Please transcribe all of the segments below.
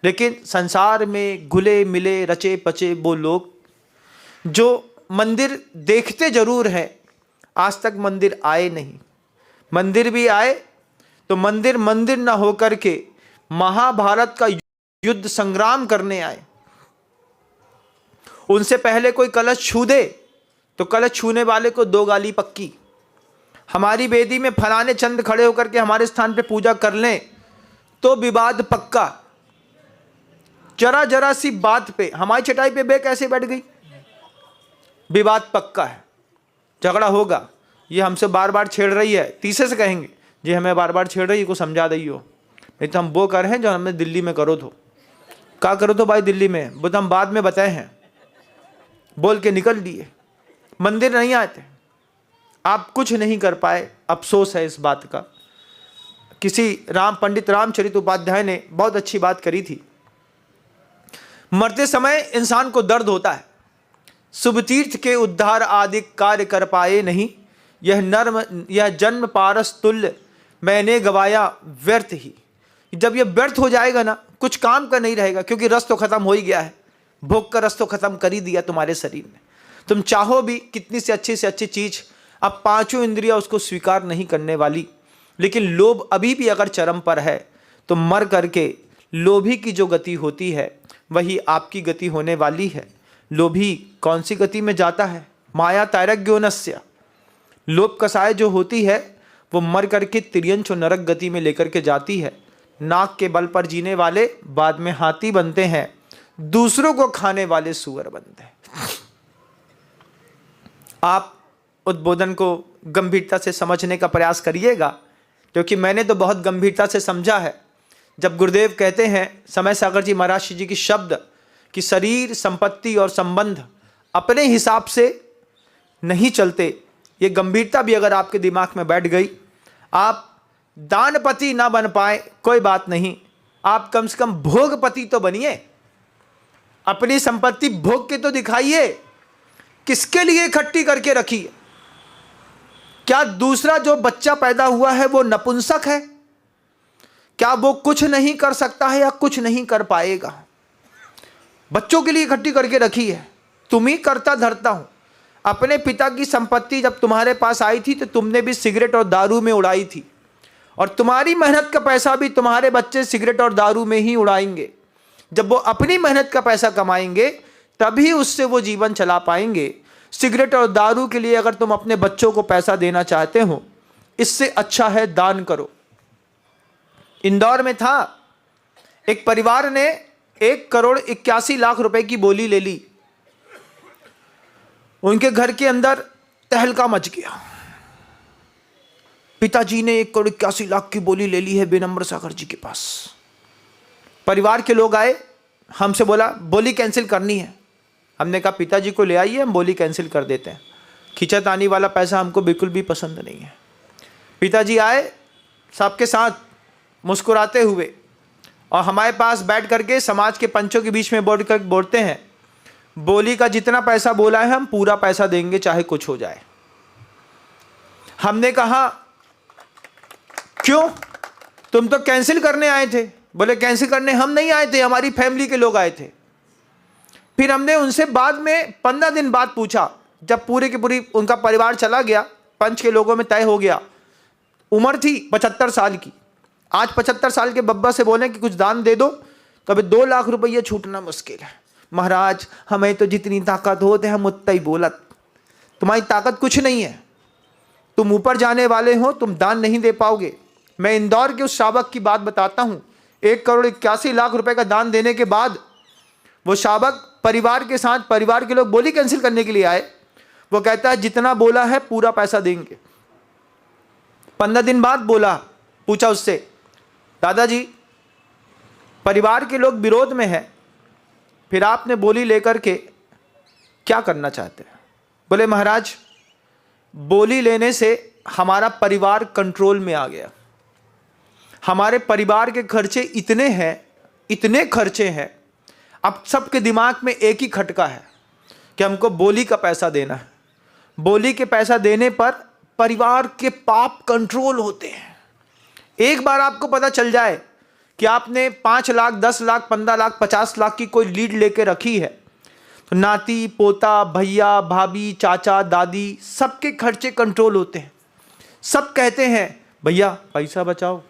लेकिन संसार में घुले मिले रचे पचे वो लोग जो मंदिर देखते जरूर हैं, आज तक मंदिर आए नहीं। मंदिर भी आए तो मंदिर मंदिर ना होकर के महाभारत का युद्ध संग्राम करने आए। उनसे पहले कोई कलश छू दे तो कलश छूने वाले को 2 गाली पक्की। हमारी वेदी में फलाने चंद खड़े होकर के हमारे स्थान पे पूजा कर लें तो विवाद पक्का। जरा जरा सी बात पे हमारी चटाई पे बे कैसे बैठ गई, विवाद पक्का है, झगड़ा होगा। ये हमसे बार बार छेड़ रही है, तीसरे से कहेंगे जी हमें बार बार छेड़ रही है, को समझा दई हो। नहीं तो हम वो कर हैं जो हमें दिल्ली में करो तो क्या करो तो भाई दिल्ली में, वो तो हम बाद में बताए हैं, बोल के निकल दिए। मंदिर नहीं आते, आप कुछ नहीं कर पाए। अफसोस है इस बात का। किसी पंडित रामचरित उपाध्याय ने बहुत अच्छी बात करी थी। मरते समय इंसान को दर्द होता है, शुभ तीर्थ के उद्धार आदि कार्य कर पाए नहीं, यह जन्म पारस तुल्य मैंने गवाया व्यर्थ ही। जब यह व्यर्थ हो जाएगा ना, कुछ काम का नहीं रहेगा, क्योंकि रस तो खत्म हो ही गया है, भोग का रस तो खत्म कर ही दिया तुम्हारे शरीर में। तुम चाहो भी कितनी से अच्छी चीज, अब 5 इंद्रियां उसको स्वीकार नहीं करने वाली। लेकिन लोभ अभी भी अगर चरम पर है तो मर करके लोभी की जो गति होती है वही आपकी गति होने वाली है। लोभी कौन सी गति में जाता है? माया तैरज्ञोनस्य। लोभ कसाय जो होती है वो मर करके तिर्यंच और नरक गति में लेकर के जाती है। नाक के बल पर जीने वाले बाद में हाथी बनते हैं, दूसरों को खाने वाले सुअर बनते हैं। आप उद्बोधन को गंभीरता से समझने का प्रयास करिएगा, क्योंकि मैंने तो बहुत गंभीरता से समझा है। जब गुरुदेव कहते हैं, समय सागर जी महाराज जी की शब्द कि शरीर संपत्ति और संबंध अपने हिसाब से नहीं चलते, ये गंभीरता भी अगर आपके दिमाग में बैठ गई, आप दानपति ना बन पाए कोई बात नहीं, आप कम से कम भोगपति तो बनिए। अपनी संपत्ति भोग के तो दिखाइए, किसके लिए इकट्ठी करके रखिए। क्या दूसरा जो बच्चा पैदा हुआ है वो नपुंसक है? क्या वो कुछ नहीं कर सकता है या कुछ नहीं कर पाएगा? बच्चों के लिए इकट्ठी करके रखी है। तुम ही करता धरता हूं। अपने पिता की संपत्ति जब तुम्हारे पास आई थी तो तुमने भी सिगरेट और दारू में उड़ाई थी, और तुम्हारी मेहनत का पैसा भी तुम्हारे बच्चे सिगरेट और दारू में ही उड़ाएंगे। जब वो अपनी मेहनत का पैसा कमाएंगे तभी उससे वो जीवन चला पाएंगे। सिगरेट और दारू के लिए अगर तुम अपने बच्चों को पैसा देना चाहते हो, इससे अच्छा है दान करो। इंदौर में था, एक परिवार ने 1,81,00,000 रुपए की बोली ले ली। उनके घर के अंदर तहलका मच गया। पिताजी ने 1,81,00,000 की बोली ले ली है विनम्र सागर जी के पास। परिवार के लोग आए, हमसे बोला बोली कैंसिल करनी है। हमने कहा पिताजी को ले आइए, हम बोली कैंसिल कर देते हैं। खिंचातानी वाला पैसा हमको बिल्कुल भी पसंद नहीं है। पिताजी आए सबके साथ मुस्कुराते हुए, और हमारे पास बैठ करके समाज के पंचों के बीच में बैठ कर बोलते हैं, बोली का जितना पैसा बोला है हम पूरा पैसा देंगे, चाहे कुछ हो जाए। हमने कहा क्यों? तुम तो कैंसिल करने आए थे। बोले कैंसिल करने हम नहीं आए थे, हमारी फैमिली के लोग आए थे। फिर हमने उनसे बाद में 15 दिन बाद पूछा, जब पूरी की पूरी उनका परिवार चला गया, पंच के लोगों में तय हो गया। उम्र थी 75 साल की। आज 75 साल के बब्बा से बोले कि कुछ दान दे दो, तो अभी 2 लाख रुपये छूटना मुश्किल है। महाराज हमें तो जितनी ताकत होते हम उतना ही बोलत। तुम्हारी ताकत कुछ नहीं है, तुम ऊपर जाने वाले हो, तुम दान नहीं दे पाओगे। मैं इंदौर के उस शावक की बात बताता हूँ। 1,81,00,000 रुपए का दान देने के बाद वो शावक परिवार के साथ, परिवार के लोग बोली कैंसिल करने के लिए आए। वो कहता है जितना बोला है पूरा पैसा देंगे। 15 दिन बाद बोला, पूछा उससे, दादाजी परिवार के लोग विरोध में हैं, फिर आपने बोली लेकर के क्या करना चाहते हैं? बोले महाराज बोली लेने से हमारा परिवार कंट्रोल में आ गया। हमारे परिवार के खर्चे इतने हैं, इतने खर्चे हैं, अब सबके दिमाग में एक ही खटका है कि हमको बोली का पैसा देना है। बोली के पैसा देने पर परिवार के पाप कंट्रोल होते हैं। एक बार आपको पता चल जाए कि आपने 5 लाख, 10 लाख, 15 लाख, 50 लाख की कोई लीड लेके रखी है, तो नाती पोता, भैया भाभी, चाचा दादी, सबके खर्चे कंट्रोल होते हैं। सब कहते हैं भैया पैसा बचाओ,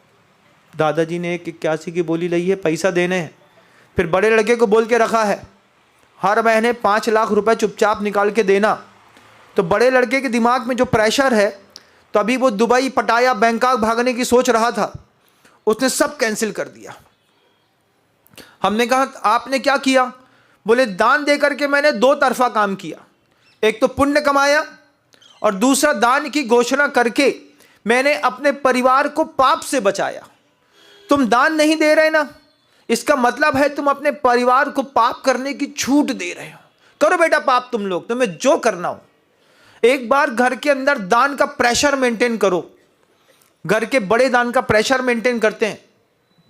दादाजी ने 81 की बोली ली है, पैसा देने हैं। फिर बड़े लड़के को बोल के रखा है हर महीने 5 लाख रुपए चुपचाप निकाल के देना। तो बड़े लड़के के दिमाग में जो प्रेशर है, तो अभी वो दुबई, पटाया, बैंकॉक भागने की सोच रहा था, उसने सब कैंसिल कर दिया। हमने कहा आपने क्या किया? बोले दान दे करके मैंने 2 तरफा काम किया, एक तो पुण्य कमाया और दूसरा दान की घोषणा करके मैंने अपने परिवार को पाप से बचाया। तुम दान नहीं दे रहे ना, इसका मतलब है तुम अपने परिवार को पाप करने की छूट दे रहे हो। करो बेटा पाप तुम लोग, तुम्हें जो करना हो। एक बार घर के अंदर दान का प्रेशर मेंटेन करो। घर के बड़े दान का प्रेशर मेंटेन करते हैं।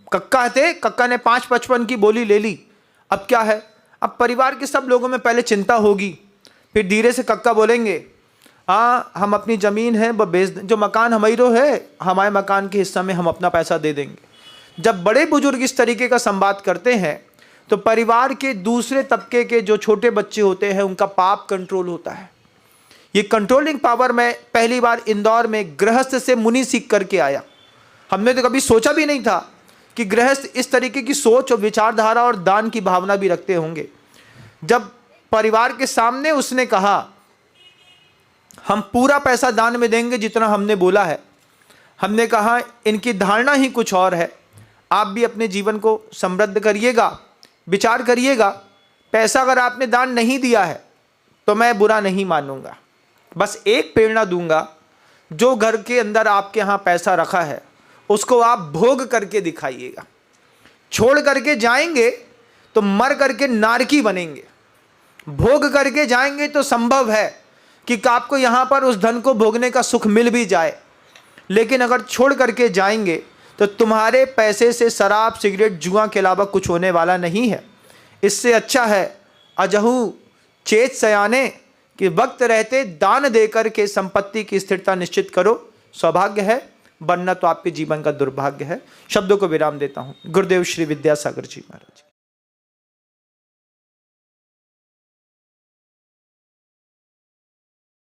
कक्का थे, कक्का ने 5.55 की बोली ले ली। अब क्या है, अब परिवार के सब लोगों में पहले चिंता होगी, फिर धीरे से कक्का बोलेंगे हम अपनी ज़मीन है वो बेच दें, जो मकान हमारी है, हमारे मकान के हिस्सा में हम अपना पैसा दे देंगे। जब बड़े बुजुर्ग इस तरीके का संवाद करते हैं तो परिवार के दूसरे तबके के जो छोटे बच्चे होते हैं उनका पाप कंट्रोल होता है। ये कंट्रोलिंग पावर मैं पहली बार इंदौर में गृहस्थ से मुनि सीख करके आया। हमने तो कभी सोचा भी नहीं था कि गृहस्थ इस तरीके की सोच और विचारधारा और दान की भावना भी रखते होंगे। जब परिवार के सामने उसने कहा हम पूरा पैसा दान में देंगे जितना हमने बोला है, हमने कहा इनकी धारणा ही कुछ और है। आप भी अपने जीवन को समृद्ध करिएगा, विचार करिएगा। पैसा अगर आपने दान नहीं दिया है तो मैं बुरा नहीं मानूंगा, बस एक प्रेरणा दूंगा, जो घर के अंदर आपके यहाँ पैसा रखा है उसको आप भोग करके दिखाइएगा। छोड़ करके जाएंगे तो मर करके नारकी बनेंगे। भोग करके जाएंगे तो संभव है कि आपको यहाँ पर उस धन को भोगने का सुख मिल भी जाए, लेकिन अगर छोड़ करके जाएंगे तो तुम्हारे पैसे से शराब, सिगरेट, जुआ के अलावा कुछ होने वाला नहीं है। इससे अच्छा है अजहू चेत सयाने कि वक्त रहते दान देकर के संपत्ति की स्थिरता निश्चित करो। सौभाग्य है, बनना तो आपके जीवन का दुर्भाग्य है। शब्दों को विराम देता हूँ। गुरुदेव श्री विद्यासागर जी महाराज।